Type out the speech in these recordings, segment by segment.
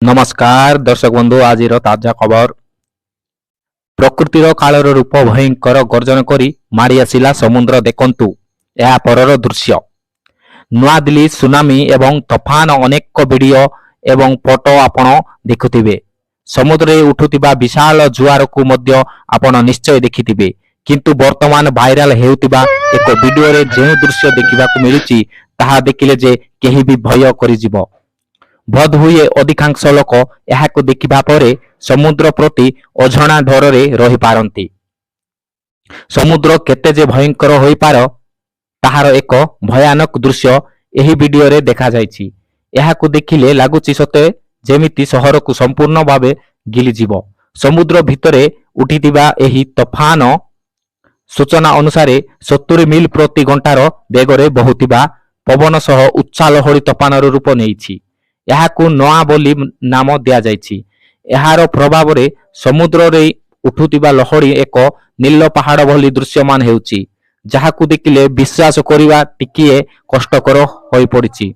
नमस्कार दर्शक बंधु आज ताजा खबर प्रकृतिर कालर रूप भयंकर गर्जन करी माड़ी आसिला समुद्र देखंतु या परर दृश्य नुआ दिल्ली सुनामी एवं तफान अनेक वीडियो एवं फोटो आपण देखुथिबे समुद्र रे उठुतिबा विशाल जुआर को मध्य आपण निश्चय देखिथिबे किंतु वर्तमान भाइराल हेउतिबा एक वीडियो रे जे दृश्य देखिबा को मिलुची ताहा देखिले जे केही भी भय करि जिवो बोध हुए अधिकांश लोक यहाको देखिबा परे समुद्र प्रति अजणा डरे रही पारंती। समुद्र केते जे भयंकर होई पार ताहार एक भयानक दृश्य एही वीडियो रे देखा जायछि। यहाको देखिले लागुची सते जेमिति शहर को संपूर्ण भावे गिली जीव। समुद्र भितरे उठितिबा एही तफान सूचना अनुसार 70 मील प्रति घंटार बेगरे बहुतिबा पवन सह उच्चा लहड़ी तफानर रूप नेइछि। यहाकू नोआ बोली नाम दिया जायछि। एहार प्रभाव रे समुद्र रे उठुतिबा लहड़ी एक नील पहाड़ भली दृश्यमान हेउछि जहाकू देखिले विश्वास करिवा टिकिए कष्टकर होई पड़िछि।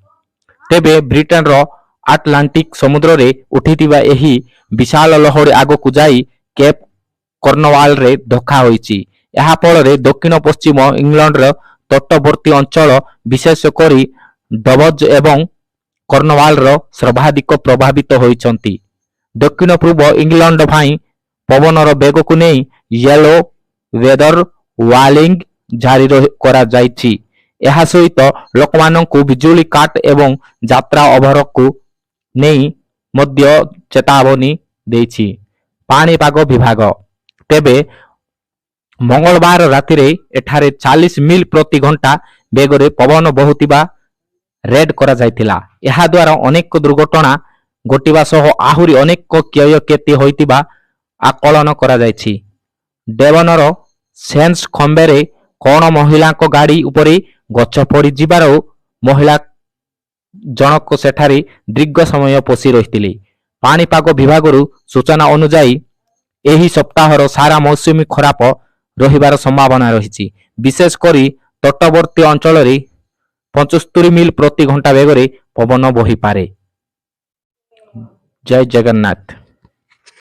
तेबे ब्रिटेन रो अटलांटिक समुद्र रे उठितिबा एही विशाल लहड़ी आगकू जाई केप कर्नवाल रे धोखा होइछि। एहा फल रे दक्षिण पश्चिम इंग्लैंड रो तटवर्ती अंचल विशेष करी डबज एवं कर्नवाल रो सर्वाधिक प्रभावित होइछंती। दक्षिण पूर्व इंग्लैंड भाई पवनर बेग को नहीं येलो वेदर वार्निंग जारी करा जायछि। एहा सहित लोकमानंकु बिजुली काट एवं यात्रा अवरोध को नहीं मध्य चेतावनी देछि पाणीपाग विभाग। तेबे मंगलवार राति रे एठारे 40 मील प्रति घंटा बेगरे पवन बहुतिबा रेड करा जायतिला। एहा द्वारा अनेक दुर्घटना घटिबा सह आहुरी अनेक क्षयक्षति होइतिबा आकलन करा जायछि। डेवनर सेंस खंबेरे कोन महिला को गाड़ी उपरे गछ पड़ी जिबार महिला जनक सेठारी दीर्घ समय पसी रहितिले। पाणीपाग विभागरु सूचना अनुसार एही सप्ताहर सारा मौसमी खराब रहिबार संभावना रहिछि। विशेष करी तटवर्ती अंचल रे 75 मील प्रति घंटा बेगरे पवन बही पारे। जय जगन्नाथ।